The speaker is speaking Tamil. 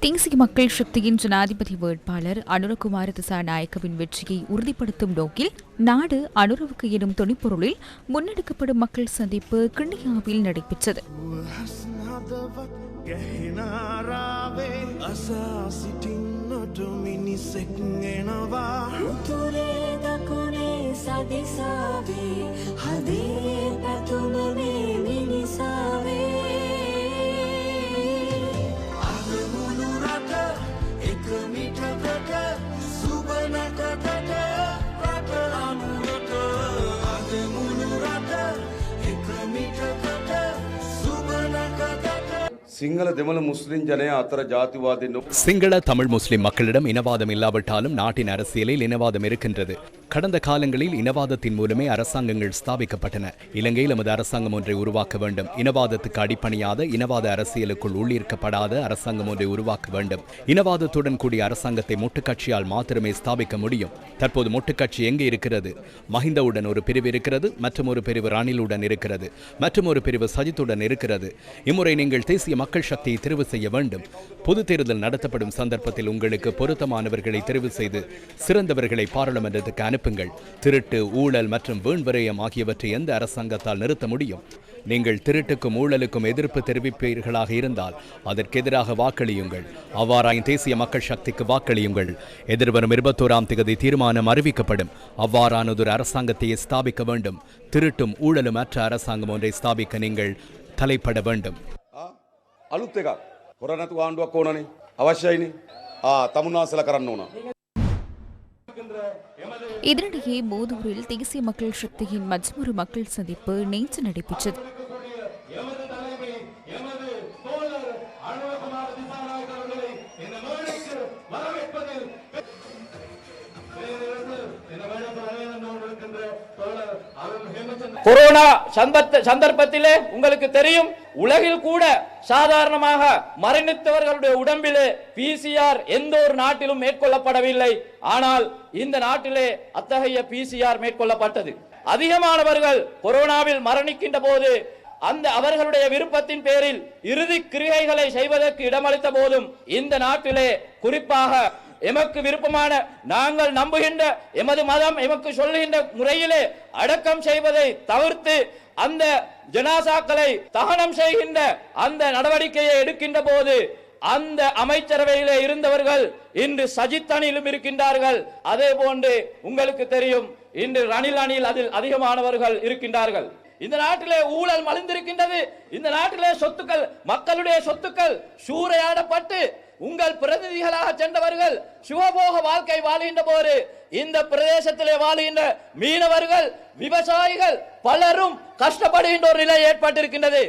தேசிய மக்கள் சக்தியின் ஜனாதிபதி வேட்பாளர் அனுரகுமார திசாநாயக்கவின் வெற்றியை உறுதிப்படுத்தும் நோக்கில் நாடு அனுரவுக்கு எனும் துணைப்பொருளில் முன்னெடுக்கப்படும் மக்கள் சந்திப்பு கிண்ணியாவில் நடைபெற்றது. சிங்கள தமிழ் முஸ்லிம் ஜனய அத்தர ஜாதிவாதி சிங்கள தமிழ் முஸ்லிம் மக்களிடம் இனவாதம் இல்லாவிட்டாலும் நாட்டின் அரசியலில் இனவாதம் இருக்கின்றது. கடந்த காலங்களில் இனவாதத்தின் மூலமே அரசாங்கங்கள் ஸ்தாபிக்கப்பட்டன. இலங்கையில் நமது அரசாங்கம் ஒன்றை உருவாக்க வேண்டும். இனவாதத்துக்கு அடிப்பணியாத, இனவாத அரசியலுக்குள் உள்ளீர்க்கப்படாத அரசாங்கம் ஒன்றை உருவாக்க வேண்டும். இனவாதத்துடன் கூடிய அரசாங்கத்தை மொட்டுக்கட்சியால் மாத்திரமே ஸ்தாபிக்க முடியும். தற்போது மொட்டுக்கட்சி எங்கே இருக்கிறது? மஹிந்தவுடன் ஒரு பிரிவு இருக்கிறது, மற்றும் ஒரு பிரிவு ரணிலுடன் இருக்கிறது, மற்றும் ஒரு பிரிவு சஜித்துடன் இருக்கிறது. இம்முறை நீங்கள் தேசிய மக்கள் சக்தியை தெரிவு செய்ய வேண்டும். பொது தேர்தல் நடத்தப்படும் சந்தர்ப்பத்தில் உங்களுக்கு பொருத்தமானவர்களை தெரிவு செய்து சிறந்தவர்களை பாராளுமன்றத்துக்கு அனுப்புங்கள். திருட்டு, ஊழல் மற்றும் வீண்விரயம் ஆகியவற்றை எந்த அரசாங்கத்தால் நிறுத்த முடியும்? நீங்கள் திருட்டுக்கும் ஊழலுக்கும் எதிர்ப்பு தெரிவிப்பீர்களாக இருந்தால் அதற்கு எதிராக வாக்களியுங்கள். அவ்வாறாயின் தேசிய மக்கள் சக்திக்கு வாக்களியுங்கள். எதிர்வரும் 21ஆம் தேதி தீர்மானம் அறிவிக்கப்படும். அவ்வாறானதொரு அரசாங்கத்தை ஸ்தாபிக்க வேண்டும். திருட்டும் ஊழலும் அற்ற அரசாங்கம் ஒன்றை ஸ்தாபிக்க நீங்கள் தலைப்பட வேண்டும். අලුත් එකක් හොර නැතු ආණ්ඩුවක් ඕනනේ අවශ්‍යයිනේ තමුන්වහන්සේලා කරන්න ඕන. இதனிடையே மோதூரில் தேசிய மக்கள் சக்தியின் மற்றொரு மக்கள் சந்திப்பு நேற்று நடைபெற்றது. கொரோனா சந்தர்ப்பத்திலே உங்களுக்கு தெரியும், உலகில் கூட சாதாரணமாக மரணித்தவர்களுடைய உடம்பிலே PCR எந்த ஒரு நாட்டிலும் மேற்கொள்ளப்படவில்லை. ஆனால் இந்த நாட்டிலே அத்தகைய PCR மேற்கொள்ளப்பட்டது. அதிகமானவர்கள் கொரோனாவில் மரணிக்கின்ற போது அந்த அவர்களுடைய விருப்பத்தின் பேரில் இறுதி கிரிகைகளை செய்வதற்கு இடமளித்த போதும் இந்த நாட்டிலே குறிப்பாக எமக்கு விருப்பமான, நாங்கள் நம்புகின்ற எமது மதம் எமக்கு சொல்லுகின்ற முறையிலே அடக்கம் செய்வதை தவிர்த்து அந்த ஜனாசாக்களை தகனம் செய்கின்ற அந்த நடவடிக்கையை எடுக்கின்ற போது அந்த அமைச்சரவையிலே இருந்தவர்கள் இன்று சஜித் அணியிலும் இருக்கின்றார்கள். அதே போன்று உங்களுக்கு தெரியும், இன்று ரணில் அணியில் அதில் அதிகமானவர்கள் இருக்கின்றார்கள். இந்த நாட்டிலே ஊழல் மலிந்திருக்கின்றது. இந்த நாட்டிலே சொத்துக்கள், மக்களுடைய சொத்துக்கள் சூறையாடப்பட்டு உங்கள் பிரதிநிதிகளாக சென்றவர்கள் சுகபோக வாழ்க்கை வாழ்கின்ற போது இந்த பிரதேசத்திலே வாழ்கின்ற மீனவர்கள், விவசாயிகள் பலரும் கஷ்டப்படுகின்ற ஒரு நிலை ஏற்பட்டிருக்கின்றது.